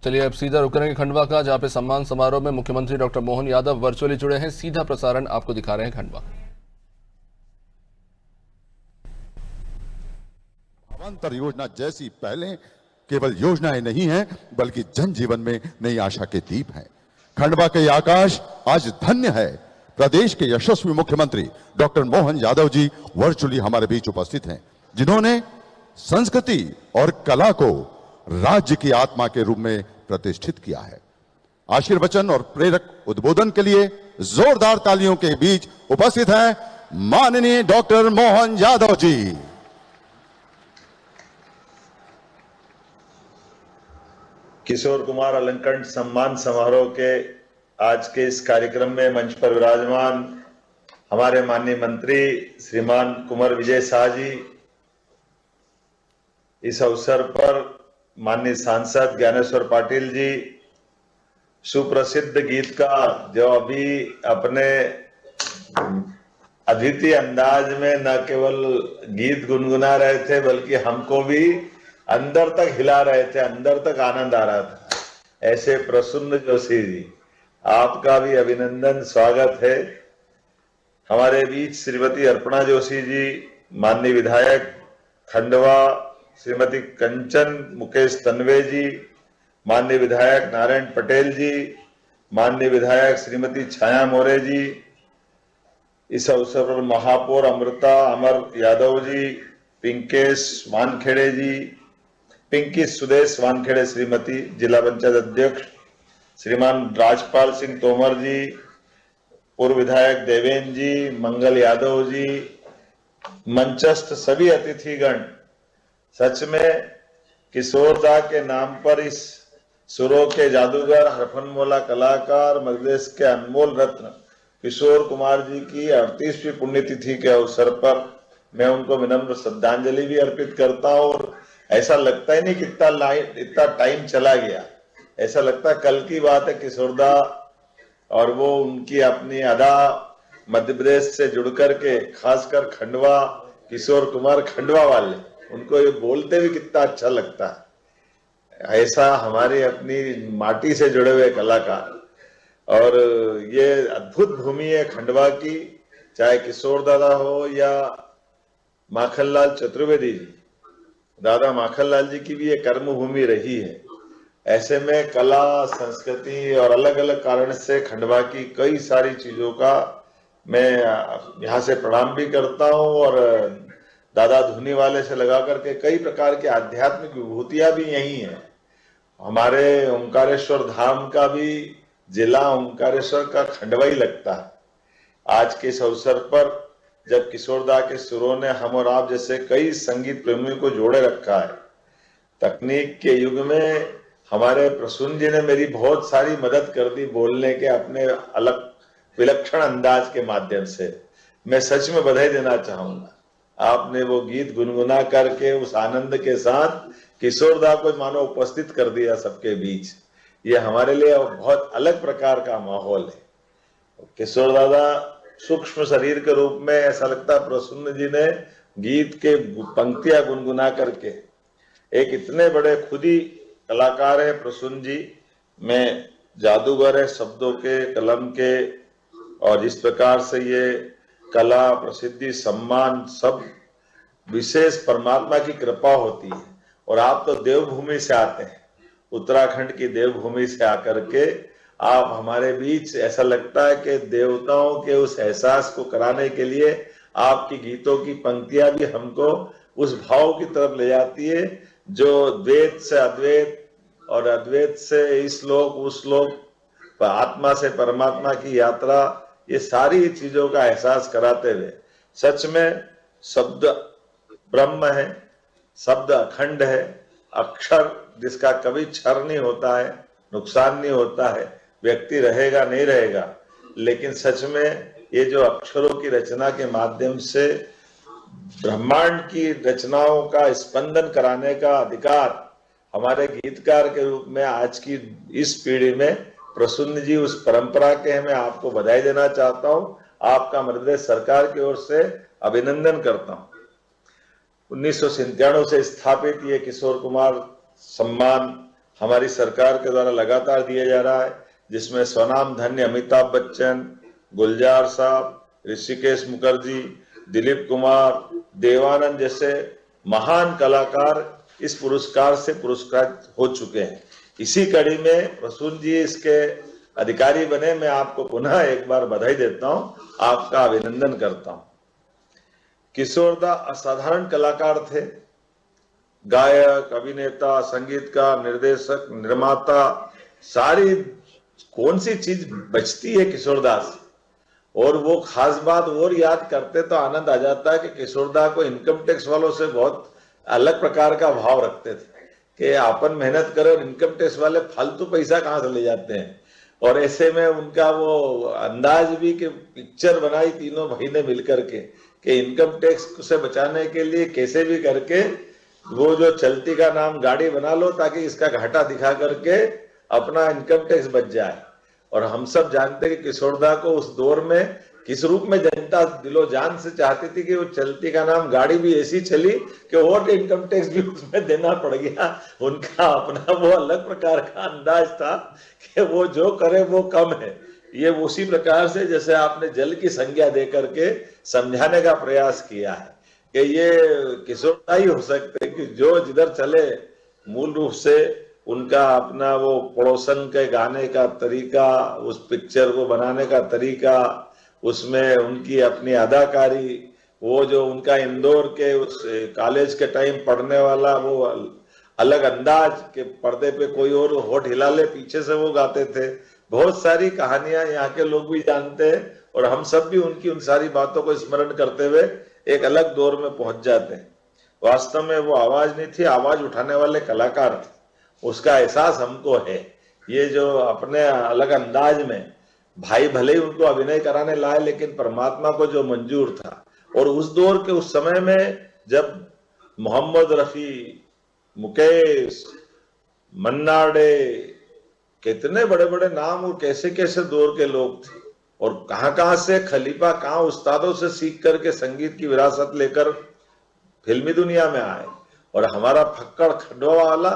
चलिए अब सीधा रुक करेंगे खंडवा का, जहां पे सम्मान समारोह में मुख्यमंत्री डॉक्टर मोहन यादव वर्चुअली जुड़े हैं। सीधा प्रसारण आपको दिखा रहे हैं खंडवा। अवान्तर योजना जैसी पहले केवल योजनाएं नहीं हैं, बल्कि जनजीवन में नई आशा के दीप हैं। खंडवा के आकाश आज धन्य है। प्रदेश के यशस्वी मुख्यमंत्री डॉक्टर मोहन यादव जी वर्चुअली हमारे बीच उपस्थित हैं, जिन्होंने संस्कृति और कला को राज्य की आत्मा के रूप में प्रतिष्ठित किया है। आशीर्वचन और प्रेरक उद्बोधन के लिए जोरदार तालियों के बीच उपस्थित हैं माननीय डॉक्टर मोहन यादव जी। किशोर कुमार अलंकरण सम्मान समारोह के आज के इस कार्यक्रम में मंच पर विराजमान हमारे माननीय मंत्री श्रीमान कुंवर विजय शाह जी, इस अवसर पर माननीय सांसद ज्ञानेश्वर पाटिल जी, सुप्रसिद्ध गीतकार जो अभी अपने अद्वितीय अंदाज में न केवल गीत गुनगुना रहे थे बल्कि हमको भी अंदर तक हिला रहे थे, अंदर तक आनंद आ रहा था, ऐसे प्रसून जोशी जी, आपका भी अभिनंदन, स्वागत है। हमारे बीच श्रीमती अर्पणा जोशी जी, माननीय विधायक खंडवा श्रीमती कंचन मुकेश तन्वे जी, माननीय विधायक नारायण पटेल जी, माननीय विधायक श्रीमती छाया मोरे जी, इस अवसर पर महापौर अमृता अमर यादव जी, पिंकेश वानखेड़े जी, पिंकी सुदेश वानखेड़े श्रीमती, जिला पंचायत अध्यक्ष श्रीमान राजपाल सिंह तोमर जी, पूर्व विधायक देवेंद्र जी, मंगल यादव जी, मंचस्थ सभी अतिथिगण, सच में किशोरदा के नाम पर इस सुरों के जादूगर, हरफनमौला कलाकार, मध्यप्रदेश के अनमोल रत्न किशोर कुमार जी की 38वीं पुण्यतिथि के अवसर पर मैं उनको विनम्र श्रद्धांजलि भी अर्पित करता हूँ। और ऐसा लगता ही नहीं कि इतना टाइम चला गया, ऐसा लगता है कल की बात है। किशोरदा और वो उनकी अपनी अदा मध्य प्रदेश से जुड़ करके, खासकर खंडवा, किशोर कुमार खंडवा वाले, उनको ये बोलते भी कितना अच्छा लगता है। ऐसा हमारी अपनी माटी से जुड़े हुए कलाकार, और ये अद्भुत भूमि है खंडवा की, चाहे किशोर दादा हो या माखनलाल चतुर्वेदी जी, दादा माखनलाल जी की भी ये कर्म भूमि रही है। ऐसे में कला, संस्कृति और अलग अलग कारण से खंडवा की कई सारी चीजों का मैं यहाँ से प्रणाम भी करता हूँ, और दादा धुनी वाले से लगा करके कई प्रकार की आध्यात्मिक विभूतियां भी यही हैं। हमारे ओंकारेश्वर धाम का भी जिला ओंकारेश्वर का खंडवा ही लगता है। आज के इस अवसर पर जब किशोरदा के सुरों ने हम और आप जैसे कई संगीत प्रेमियों को जोड़े रखा है, तकनीक के युग में हमारे प्रसून जी ने मेरी बहुत सारी मदद कर दी बोलने के अपने अलग विलक्षण अंदाज के माध्यम से। मैं सच में बधाई देना चाहूंगा, आपने वो गीत गुनगुना करके उस आनंद के साथ किशोरदा को मानो उपस्थित कर दिया सबके बीच। ये हमारे लिए बहुत अलग प्रकार का माहौल है। किशोर दादा सूक्ष्म शरीर के रूप में ऐसा लगता है प्रसून जी ने गीत के पंक्तियां गुनगुना करके, एक इतने बड़े खुद ही कलाकार है प्रसून जी, में जादूगर है शब्दों के, कलम के, और जिस प्रकार से ये कला, प्रसिद्धि, सम्मान सब विशेष परमात्मा की कृपा होती है। और आप तो देवभूमि से आते हैं, उत्तराखंड की देवभूमि से आकर के आप हमारे बीच, ऐसा लगता है कि देवताओं के उस एहसास को कराने के लिए आपकी गीतों की पंक्तियां भी हमको उस भाव की तरफ ले जाती है जो द्वैत से अद्वैत और अद्वैत से इस लोक उस लोक, आत्मा से परमात्मा की यात्रा, ये सारी चीजों का एहसास कराते हुए, सच में शब्द ब्रह्म है, शब्द अखंड है, अक्षर जिसका कभी क्षर नहीं होता है, नुकसान नहीं होता है, व्यक्ति रहेगा नहीं रहेगा, लेकिन सच में ये जो अक्षरों की रचना के माध्यम से ब्रह्मांड की रचनाओं का स्पंदन कराने का अधिकार हमारे गीतकार के रूप में आज की इस पीढ़ी में प्रसून जी उस परंपरा के, मैं आपको बधाई देना चाहता हूं, आपका मध्य प्रदेश सरकार की ओर से अभिनंदन करता हूं। 1997 से स्थापित ये किशोर कुमार सम्मान हमारी सरकार के द्वारा लगातार दिया जा रहा है, जिसमें स्वनाम धन्य अमिताभ बच्चन, गुलजार साहब, ऋषिकेश मुखर्जी, दिलीप कुमार, देवानंद जैसे महान कलाकार इस पुरस्कार से पुरस्कृत हो चुके हैं। इसी कड़ी में प्रसून जी इसके अधिकारी बने। मैं आपको पुनः एक बार बधाई देता हूं, आपका अभिनंदन करता हूं। किशोरदा असाधारण कलाकार थे, गायक, अभिनेता, संगीतकार, निर्देशक, निर्माता, सारी कौन सी चीज बचती है किशोरदास। और वो खास बात और याद करते तो आनंद आ जाता है कि किशोरदा को इनकम टैक्स वालों से बहुत अलग प्रकार का भाव रखते थे कि अपन मेहनत करो और इनकम टैक्स वाले फालतू पैसा कहां से ले जाते हैं। और ऐसे में उनका वो अंदाज भी कि पिक्चर बनाई तीनों भाई ने मिलकर के कि इनकम टैक्स से बचाने के लिए कैसे भी करके वो जो चलती का नाम गाड़ी बना लो ताकि इसका घाटा दिखा करके अपना इनकम टैक्स बच जाए। और हम सब जानते हैं कि किशोरदा को उस दौर में किस रूप में जनता दिलो जान से चाहती थी कि वो चलती का नाम गाड़ी भी ऐसी चली कि और इनकम टैक्स भी उसमें देना पड़ गया। उनका अपना वो अलग प्रकार का अंदाज था कि वो जो करे वो कम है। ये उसी प्रकार से जैसे आपने जल की संज्ञा दे करके समझाने का प्रयास किया है कि ये किशोरदा ही हो सकते कि जो जिधर चले मूल रूप से उनका अपना वो पड़ोसन के गाने का तरीका, उस पिक्चर को बनाने का तरीका, उसमें उनकी अपनी अदाकारी, वो जो उनका इंदौर के उस कॉलेज के टाइम पढ़ने वाला वो अलग अंदाज के पर्दे पे कोई और होठ हिला ले पीछे से वो गाते थे। बहुत सारी कहानियां यहाँ के लोग भी जानते हैं और हम सब भी उनकी उन सारी बातों को स्मरण करते हुए एक अलग दौर में पहुंच जाते हैं। वास्तव में वो आवाज नहीं थी, आवाज उठाने वाले कलाकार थे, उसका एहसास हमको है। ये जो अपने अलग अंदाज में भाई भले ही उनको अभिनय कराने लाए लेकिन परमात्मा को जो मंजूर था। और उस दौर के उस समय में जब मोहम्मद रफी, मुकेश, मन्ना डे, कितने बड़े बड़े नाम और कैसे कैसे दौर के लोग थे और कहां से खलीफा, कहां उस्तादों से सीख करके संगीत की विरासत लेकर फिल्मी दुनिया में आए। और हमारा फक्कड़ खंडवा वाला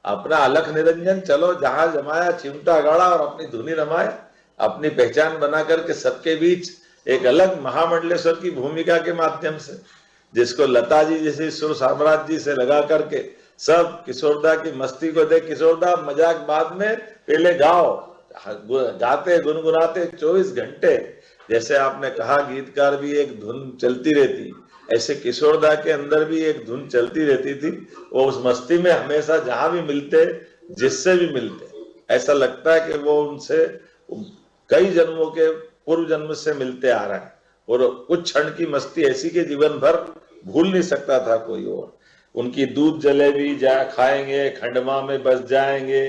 अपना अलख निरंजन, चलो जहां जमाया चिमटा गाड़ा और अपनी धुनी रमाया, अपनी पहचान बना करके सबके बीच एक अलग महामंडलेश्वर की भूमिका के माध्यम से, जिसको लता जी जैसे सुर साम्राज्य जी से लगा करके सब किशोरदा की मस्ती को देख, किशोरदा मजाक बाद में, पहले गाओ, गाते गुनगुनाते 24 घंटे। जैसे आपने कहा गीतकार भी एक धुन चलती रहती, ऐसे किशोरदा के अंदर भी एक धुन चलती रहती थी। वो उस मस्ती में हमेशा जहां भी मिलते, जिससे भी मिलते, ऐसा लगता है कि वो उनसे कई जन्मों के पूर्व जन्म से मिलते आ रहा है। और कुछ क्षण की मस्ती ऐसी के जीवन भर भूल नहीं सकता था कोई और। उनकी दूध जलेबी जा खाएंगे, खंडवा में बस जाएंगे,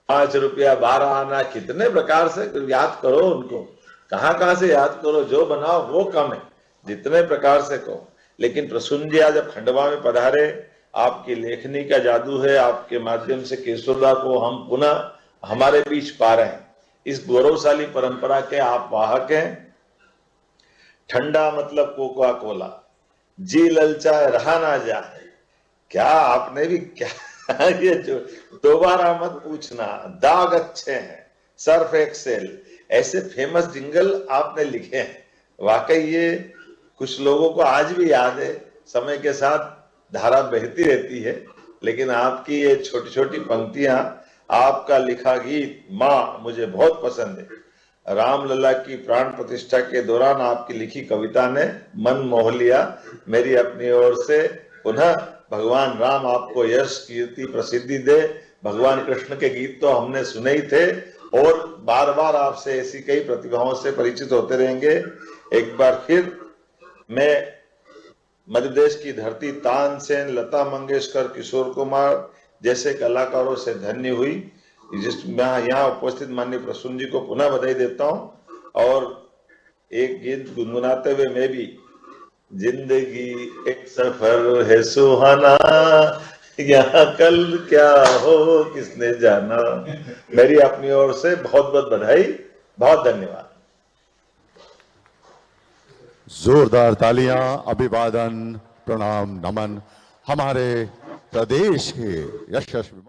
5 रुपया 12 आना, कितने प्रकार से याद करो उनको, कहां से याद करो, जो बनाओ वो कम है, जितने प्रकार से कहो। लेकिन प्रसून जी आज जब खंडवा में पधारे, आपकी लेखनी का जादू है, आपके माध्यम से किशोरदा को हम पुनः हमारे बीच पा रहे हैं। इस गौरवशाली परंपरा के आप वाहक हैं। ठंडा मतलब कोका कोला, जी ललचाए रहा ना जाए। क्या आपने भी क्या ये जो दोबारा मत पूछना, दाग अच्छे हैं, सर्फ एक्सेल, ऐसे फेमस जिंगल आपने लिखे हैं। वाकई ये कुछ लोगों को आज भी याद है, समय के साथ धारा बहती रहती है, लेकिन आपकी ये छोटी छोटी पंक्तियां, आपका लिखा गीत माँ मुझे बहुत पसंद है। रामलला की प्राण प्रतिष्ठा के दौरान आपकी लिखी कविता ने मन मोह लिया। मेरी अपनी ओर से पुनः भगवान राम आपको यश कीर्ति प्रसिद्धि दे। भगवान कृष्ण के गीत तो हमने सुने ही थे और बार बार आपसे ऐसी कई प्रतिभाओं से परिचित होते रहेंगे। एक बार फिर मैं मध्य प्रदेश की धरती तानसेन, लता मंगेशकर, किशोर कुमार जैसे कलाकारों से धन्य हुई। जिसमें यहाँ उपस्थित माननीय प्रसून जी को पुनः बधाई देता हूँ। और एक गीत गुनगुनाते हुए मैं भी, जिंदगी एक सफर है सुहाना, यहाँ कल क्या हो किसने जाना। मेरी अपनी ओर से बहुत बहुत बधाई, बहुत धन्यवाद। जोरदार तालियां, अभिवादन, प्रणाम, नमन हमारे प्रदेश के यशस्वी